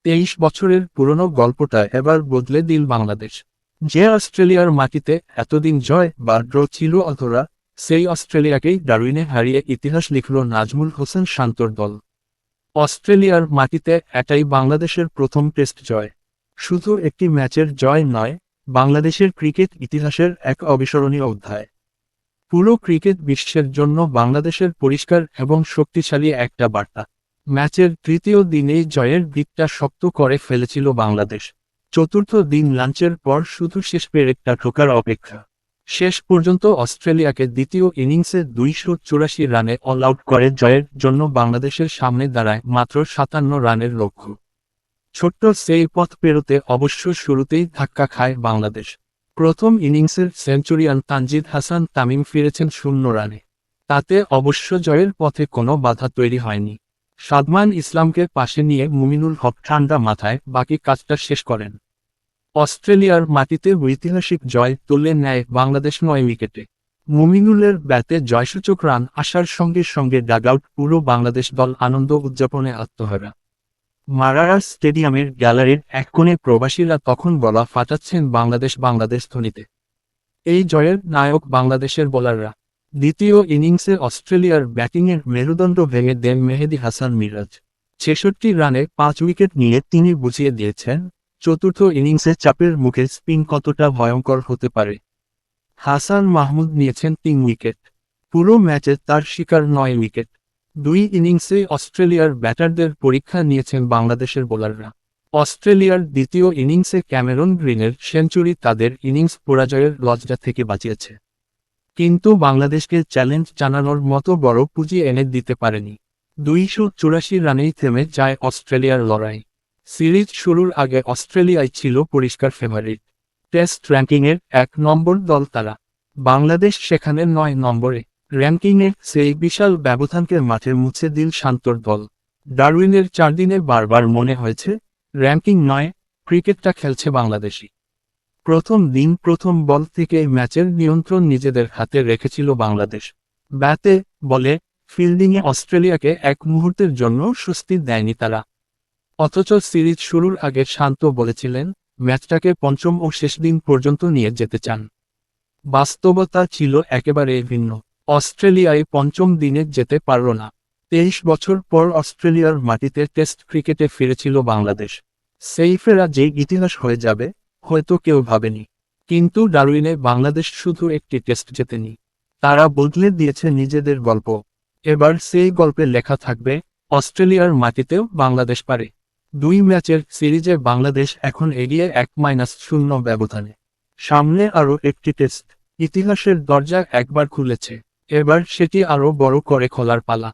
23 বছরের পুরনো গল্পটা এবার বদলে দিল বাংলাদেশ। যে অস্ট্রেলিয়ার মাটিতে এতদিন জয় বা ড্র ছিল অধরা, সেই অস্ট্রেলিয়াকেই ডারউইনে হারিয়ে ইতিহাস লিখল নাজমুল হোসেন শান্তর দল। অস্ট্রেলিয়ার মাটিতে এটাই বাংলাদেশের প্রথম টেস্ট জয়। শুধু একটি ম্যাচের জয় নয়, বাংলাদেশের ক্রিকেট ইতিহাসের এক অবিস্মরণীয় অধ্যায়। পুরো ক্রিকেট বিশ্বের জন্য বাংলাদেশের পরিষ্কার এবং শক্তিশালী একটা বার্তা। ম্যাচের তৃতীয় দিনেই জয়ের দিকটা শক্ত করে ফেলেছিল বাংলাদেশ। চতুর্থ দিন লাঞ্চের পর শুধু শেষ পেরেকটা ঢোকার অপেক্ষা। শেষ পর্যন্ত অস্ট্রেলিয়াকে দ্বিতীয় ইনিংসে 284 রানে অল আউট করে জয়ের জন্য বাংলাদেশের সামনে দাঁড়ায় মাত্র 57 রানের লক্ষ্য। ছোট্ট সেই পথ পেরোতে অবশ্য শুরুতেই ধাক্কা খায় বাংলাদেশ। প্রথম ইনিংসের সেঞ্চুরিয়ান তানজিদ হাসান তামিম ফিরেছেন 0 রানে। তাতে অবশ্য জয়ের পথে কোনো বাধা তৈরি হয়নি। সাদমান ইসলামকে পাশে নিয়ে মুমিনুল হক ঠান্ডা মাথায় বাকি কাজটা শেষ করেন। অস্ট্রেলিয়ার মাটিতে ঐতিহাসিক জয় তুলে নেয় বাংলাদেশ 9 উইকেটে। মুমিনুলের ব্যাটে জয়সূচক রান আসার সঙ্গে সঙ্গে ডাগআউট পুরো বাংলাদেশ দল আনন্দ উদযাপনে আত্মহারা। মারারা স্টেডিয়ামের গ্যালারির এক কোণে প্রবাসীরা তখন গলা ফাটাচ্ছেন বাংলাদেশ বাংলাদেশ ধ্বনিতে। এই জয়ের নায়ক বাংলাদেশের বোলাররা। দ্বিতীয় ইনিংসে অস্ট্রেলিয়ার ব্যাটিংয়ের মেরুদণ্ড ভেঙে দেন মেহেদী হাসান মিরাজ। 66 রানে 5 উইকেট নিয়ে তিনি বুঝিয়ে দিয়েছেন চতুর্থ ইনিংসে চাপের মুখে স্পিন কতটা ভয়ঙ্কর হতে পারে। হাসান মাহমুদ নিয়েছেন 3 উইকেট। পুরো ম্যাচে তার শিকার 9 উইকেট। 2 ইনিংসে অস্ট্রেলিয়ার ব্যাটারদের পরীক্ষা নিয়েছেন বাংলাদেশের বোলাররা। অস্ট্রেলিয়ার দ্বিতীয় ইনিংসে ক্যামেরন গ্রিনের সেঞ্চুরি তাদের ইনিংস পরাজয়ের লজ্জা থেকে বাঁচিয়েছে। কিন্তু বাংলাদেশকে চ্যালেঞ্জ জানানোর মতো বড় পুঁজি এনে দিতে পারেনি। 284 রানেই থেমে যায় অস্ট্রেলিয়ার লড়াই। সিরিজ শুরুর আগে অস্ট্রেলিয়ায় ছিল পরিষ্কার ফেভারিট। টেস্ট র্যাঙ্কিংয়ের 1 নম্বর দল তারা। বাংলাদেশ সেখানে 9 নম্বরে। র্যাঙ্কিংয়ের সেই বিশাল ব্যবধানকে মাঠে মুছে দিল শান্তর দল। ডারউইনের 4 দিনে বারবার মনে হয়েছে র্যাঙ্কিং নয়, ক্রিকেটটা খেলছে বাংলাদেশি। প্রথম দিন প্রথম বল থেকে ম্যাচের নিয়ন্ত্রণ নিজেদের হাতে রেখেছিল বাংলাদেশ। ব্যাটে বলে ফিল্ডিংয়ে অস্ট্রেলিয়াকে এক মুহূর্তের জন্য স্বস্তি দেয়নি তারা। অথচ সিরিজ শুরুর আগে শান্ত বলেছিলেন ম্যাচটাকে পঞ্চম ও শেষ দিন পর্যন্ত নিয়ে যেতে চান। বাস্তবতা ছিল একেবারে ভিন্ন। অস্ট্রেলিয়ায় পঞ্চম দিনে যেতে পারল না। 23 বছর পর অস্ট্রেলিয়ার মাটিতে টেস্ট ক্রিকেটে ফিরেছিল বাংলাদেশ। সেই ফেরা যে ইতিহাস হয়ে যাবে হয়তো কেউ ভাবেনি। কিন্তু ডারউইনে বাংলাদেশ শুধু একটি টেস্ট জেতেনি, তারা বদলে দিয়েছে নিজেদের গল্প। এবার সেই গল্পে লেখা থাকবে অস্ট্রেলিয়ার মাটিতেও বাংলাদেশ পারে। 2 ম্যাচের সিরিজে বাংলাদেশ এখন এগিয়ে 1-0 ব্যবধানে। সামনে আরও একটি টেস্ট। ইতিহাসের দরজা একবার খুলেছে, এবার সেটি আরও বড় করে খোলার পালা।